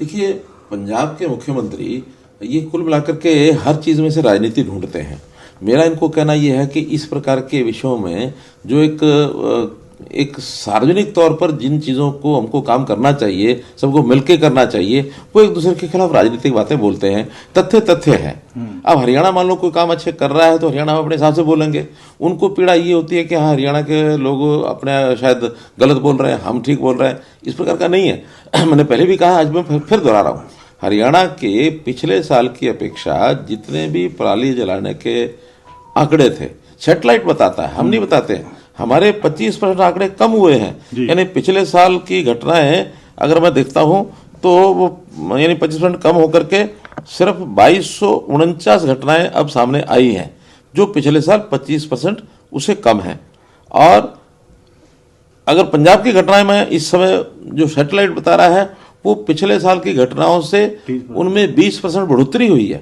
देखिए, पंजाब के मुख्यमंत्री ये कुल मिलाकर के हर चीज़ में से राजनीति ढूंढते हैं। मेरा इनको कहना ये है कि इस प्रकार के विषयों में जो एक सार्वजनिक तौर पर जिन चीज़ों को हमको काम करना चाहिए, सबको मिलके करना चाहिए, वो एक दूसरे के खिलाफ राजनीतिक बातें बोलते हैं। तथ्य है। अब हरियाणा मान लो कोई काम अच्छे कर रहा है तो हरियाणा में अपने हिसाब से बोलेंगे। उनको पीड़ा ये होती है कि हाँ, हरियाणा के लोग अपने शायद गलत बोल रहे हैं, हम ठीक बोल रहे हैं। इस प्रकार का नहीं है। मैंने पहले भी कहा, आज मैं फिर दोहरा रहा हूँ। हरियाणा के पिछले साल की अपेक्षा जितने भी पराली जलाने के आंकड़े थे, सैटेलाइट बताता है, हम नहीं बताते हैं, हमारे 25% आंकड़े कम हुए हैं। यानी पिछले साल की घटनाएं अगर मैं देखता हूं तो वो यानी 25% कम होकर के सिर्फ 2249 घटनाएं अब सामने आई हैं, जो पिछले साल 25% उससे कम है। और अगर पंजाब की घटनाएं मैं इस समय जो सैटेलाइट बता रहा है, वो पिछले साल की घटनाओं से उनमें 20% बढ़ोतरी हुई है।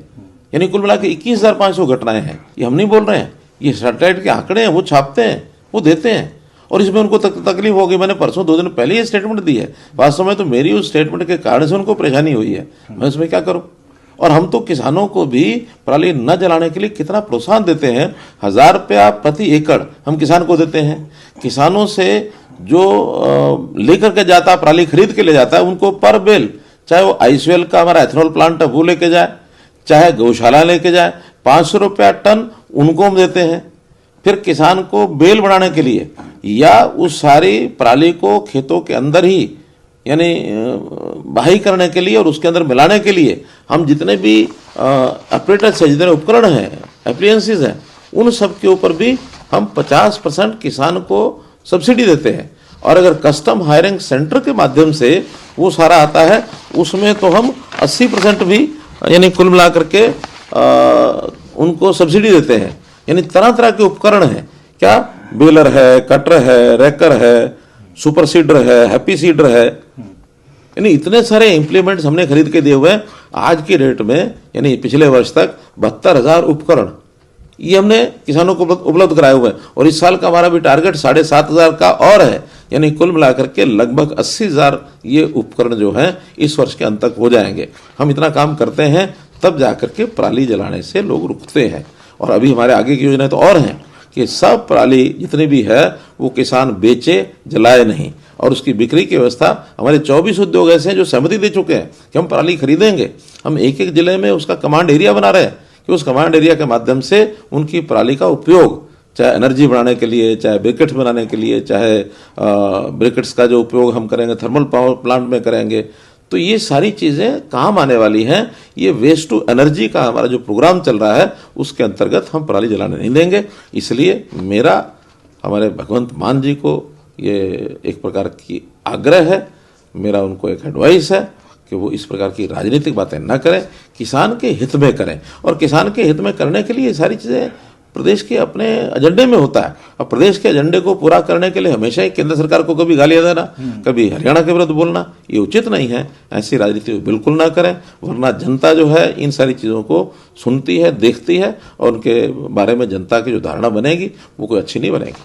यानी कुल मिला के 21,500 घटनाएं हैं। ये हम नहीं बोल रहे हैं, ये सैटेलाइट के आंकड़े हैं, वो छापते हैं, वो देते हैं। और इसमें उनको तकलीफ हो गई। मैंने परसों 2 दिन पहले ये स्टेटमेंट दी है। वास्तव में तो मेरी उस स्टेटमेंट के कारण से उनको परेशानी हुई है। मैं उसमें क्या करूं? और हम तो किसानों को भी पराली न जलाने के लिए कितना प्रोत्साहन देते हैं। 1,000 रुपया प्रति एकड़ हम किसान को देते हैं। किसानों से जो लेकर के जाता, पराली खरीद के ले जाता है, उनको पर बेल, चाहे वो आईसीएल का हमारा एथेनॉल प्लांट है वो लेके जाए, चाहे गौशाला लेके जाए, 500 रुपया टन उनको हम देते हैं। फिर किसान को बेल बनाने के लिए या उस सारी पराली को खेतों के अंदर ही यानी बहाई करने के लिए और उसके अंदर मिलाने के लिए हम जितने भी ऑपरेटर्स हैं, जितने उपकरण हैं, एप्लियंसेस हैं, उन सब के ऊपर भी हम 50% किसान को सब्सिडी देते हैं। और अगर कस्टम हायरिंग सेंटर के माध्यम से वो सारा आता है, उसमें तो हम 80% भी यानी कुल मिला करके उनको सब्सिडी देते हैं। यानी तरह तरह के उपकरण हैं, क्या बेलर है, कटर है, रैकर है, सुपर सीडर है, हैप्पी सीडर है, यानी इतने सारे इंप्लीमेंट्स हमने खरीद के दिए हुए हैं। आज की रेट में यानी पिछले वर्ष तक 72,000 उपकरण ये हमने किसानों को उपलब्ध कराए हुए हैं। और इस साल का हमारा भी टारगेट 7,500 का और है। यानी कुल मिलाकर के लगभग 80,000 ये उपकरण जो हैं इस वर्ष के अंत तक हो जाएंगे। हम इतना काम करते हैं तब जाकर के पराली जलाने से लोग रुकते हैं। और अभी हमारे आगे की योजनाएं तो और हैं कि सब पराली जितनी भी है वो किसान बेचे, जलाए नहीं। और उसकी बिक्री की व्यवस्था, हमारे 24 उद्योग ऐसे हैं जो सहमति दे चुके हैं कि हम पराली खरीदेंगे। हम एक एक जिले में उसका कमांड एरिया बना रहे हैं कि उस कमांड एरिया के माध्यम से उनकी पराली का उपयोग, चाहे एनर्जी बनाने के लिए, चाहे ब्रिकेट्स बनाने के लिए, चाहे ब्रिकेट्स का जो उपयोग हम करेंगे थर्मल पावर प्लांट में करेंगे, तो ये सारी चीज़ें काम आने वाली हैं। ये वेस्ट टू एनर्जी का हमारा जो प्रोग्राम चल रहा है उसके अंतर्गत हम पराली जलाने नहीं देंगे। इसलिए मेरा हमारे भगवंत मान जी को ये एक प्रकार की आग्रह है, मेरा उनको एक एडवाइस है कि वो इस प्रकार की राजनीतिक बातें न करें, किसान के हित में करें। और किसान के हित में करने के लिए ये सारी चीज़ें प्रदेश के अपने एजेंडे में होता है। और प्रदेश के एजेंडे को पूरा करने के लिए हमेशा ही केंद्र सरकार को कभी गालियां देना, कभी हरियाणा के विरुद्ध बोलना, ये उचित नहीं है। ऐसी राजनीति बिल्कुल ना करें, वरना जनता जो है इन सारी चीज़ों को सुनती है, देखती है, और उनके बारे में जनता की जो धारणा बनेगी वो कोई अच्छी नहीं बनेगी।